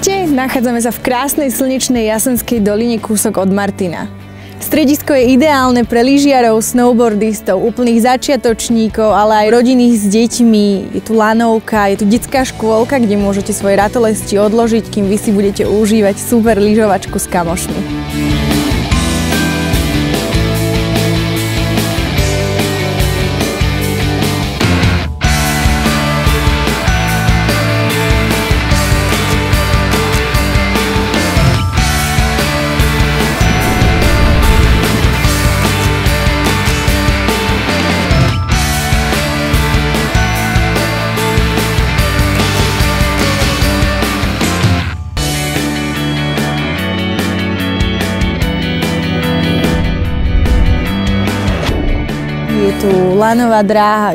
Ahojte, nachádzame sa v krásnej slnečnej Jasenskej doline kúsok od Martina. Stredisko je ideálne pre lyžiarov, snowboardistov, úplných začiatočníkov, ale aj rodiny s deťmi. Je tu lanovka, je tu detská škôlka, kde môžete svoje ratolesti odložiť, kým vy si budete užívať super lyžovačku s kamošmi.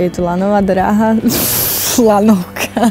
Je tu lanová dráha, lanovka.